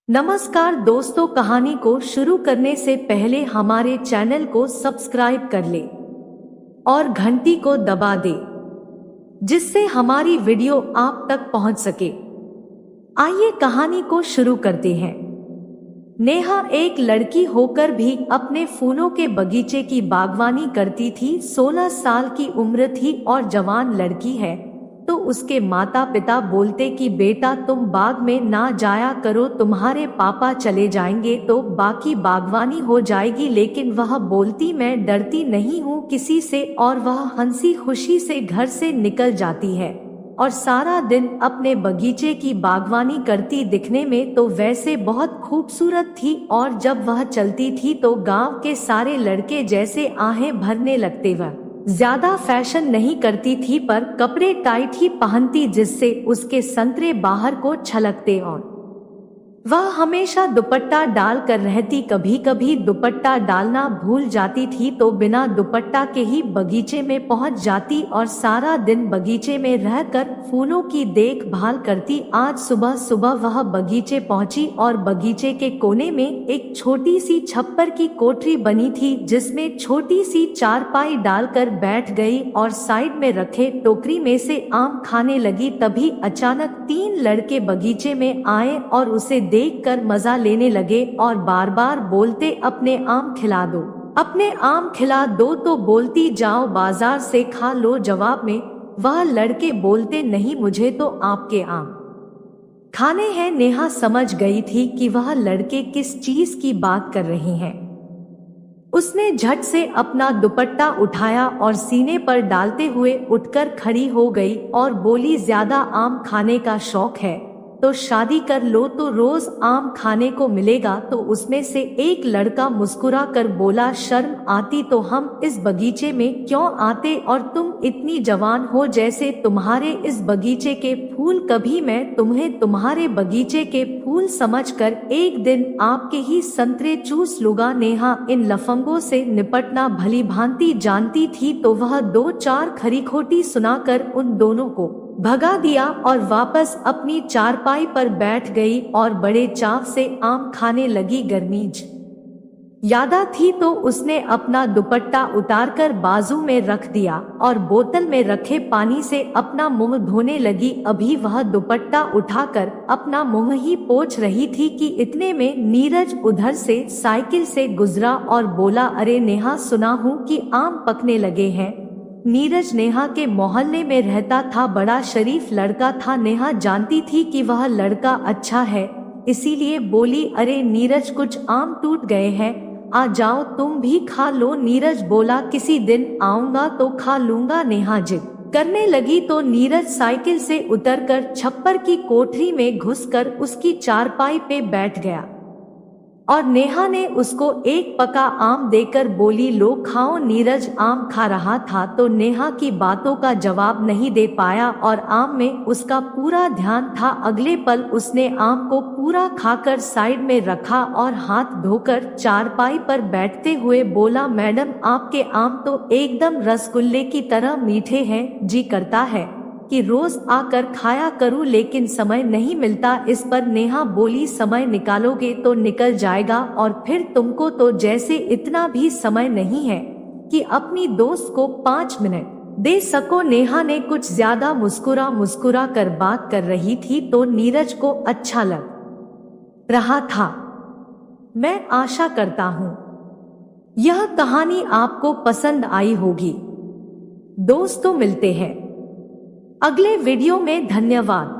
नमस्कार दोस्तों, कहानी को शुरू करने से पहले हमारे चैनल को सब्सक्राइब कर ले और घंटी को दबा दे जिससे हमारी वीडियो आप तक पहुंच सके। आइए कहानी को शुरू करते हैं। नेहा एक लड़की होकर भी अपने फूलों के बगीचे की बागवानी करती थी। 16 साल की उम्र थी और जवान लड़की है तो उसके माता पिता बोलते कि बेटा तुम बाग में ना जाया करो, तुम्हारे पापा चले जाएंगे तो बाकी बागवानी हो जाएगी। लेकिन वह बोलती मैं डरती नहीं हूँ किसी से, और वह हंसी खुशी से घर से निकल जाती है और सारा दिन अपने बगीचे की बागवानी करती। दिखने में तो वैसे बहुत खूबसूरत थी और जब वह चलती थी तो गांव के सारे लड़के जैसे आहें भरने लगते। वह ज्यादा फैशन नहीं करती थी पर कपड़े टाइट ही पहनती जिससे उसके संतरे बाहर को छलकते, और वह हमेशा दुपट्टा डाल कर रहती। कभी कभी दुपट्टा डालना भूल जाती थी तो बिना दुपट्टा के ही बगीचे में पहुंच जाती और सारा दिन बगीचे में रहकर फूलों की देखभाल करती। आज सुबह सुबह वह बगीचे पहुंची और बगीचे के कोने में एक छोटी सी छप्पर की कोठरी बनी थी जिसमें छोटी सी चारपाई डालकर बैठ गई और साइड में रखे टोकरी में से आम खाने लगी। तभी अचानक 3 लड़के बगीचे में आए और उसे देखकर मजा लेने लगे और बार बार बोलते अपने आम खिला दो, अपने आम खिला दो। तो बोलती जाओ बाजार से खा लो। जवाब में वह लड़के बोलते नहीं, मुझे तो आपके आम खाने हैं। नेहा समझ गई थी कि वह लड़के किस चीज की बात कर रहे हैं। उसने झट से अपना दुपट्टा उठाया और सीने पर डालते हुए उठकर खड़ी हो गई और बोली ज्यादा आम खाने का शौक है तो शादी कर लो तो रोज आम खाने को मिलेगा। तो उसमें से एक लड़का मुस्कुरा कर बोला शर्म आती तो हम इस बगीचे में क्यों आते, और तुम इतनी जवान हो जैसे तुम्हारे इस बगीचे के फूल। कभी मैं तुम्हें तुम्हारे बगीचे के फूल समझकर एक दिन आपके ही संतरे चूस लूंगा। नेहा इन लफंगों से निपटना भली भांति जानती थी तो वह 2-4 खरी खोटी सुनाकर उन दोनों को भगा दिया और वापस अपनी चारपाई पर बैठ गई और बड़े चाव से आम खाने लगी। गर्मीज यादा थी तो उसने अपना दुपट्टा उतारकर बाजू में रख दिया और बोतल में रखे पानी से अपना मुंह धोने लगी। अभी वह दुपट्टा उठाकर अपना मुंह ही पोंछ रही थी कि इतने में नीरज उधर से साइकिल से गुजरा और बोला अरे नेहा, सुना हूँ कि आम पकने लगे हैं। नीरज नेहा के मोहल्ले में रहता था, बड़ा शरीफ लड़का था। नेहा जानती थी कि वह लड़का अच्छा है, इसीलिए बोली अरे नीरज, कुछ आम टूट गए हैं, आ जाओ तुम भी खा लो। नीरज बोला किसी दिन आऊंगा तो खा लूंगा। नेहा जिद करने लगी तो नीरज साइकिल से उतरकर छप्पर की कोठरी में घुसकर उसकी चारपाई पे बैठ गया और नेहा ने उसको एक पका आम देकर बोली लो खाओ। नीरज आम खा रहा था तो नेहा की बातों का जवाब नहीं दे पाया और आम में उसका पूरा ध्यान था। अगले पल उसने आम को पूरा खाकर साइड में रखा और हाथ धोकर चारपाई पर बैठते हुए बोला मैडम, आपके आम तो एकदम रसगुल्ले की तरह मीठे हैं, जी करता है कि रोज आकर खाया करूं लेकिन समय नहीं मिलता। इस पर नेहा बोली समय निकालोगे तो निकल जाएगा और फिर तुमको तो जैसे इतना भी समय नहीं है कि अपनी दोस्त को 5 मिनट दे सको। नेहा ने कुछ ज्यादा मुस्कुरा कर बात कर रही थी तो नीरज को अच्छा लग रहा था। मैं आशा करता हूँ यह कहानी आपको पसंद आई होगी। दोस्तों मिलते हैं अगले वीडियो में। धन्यवाद।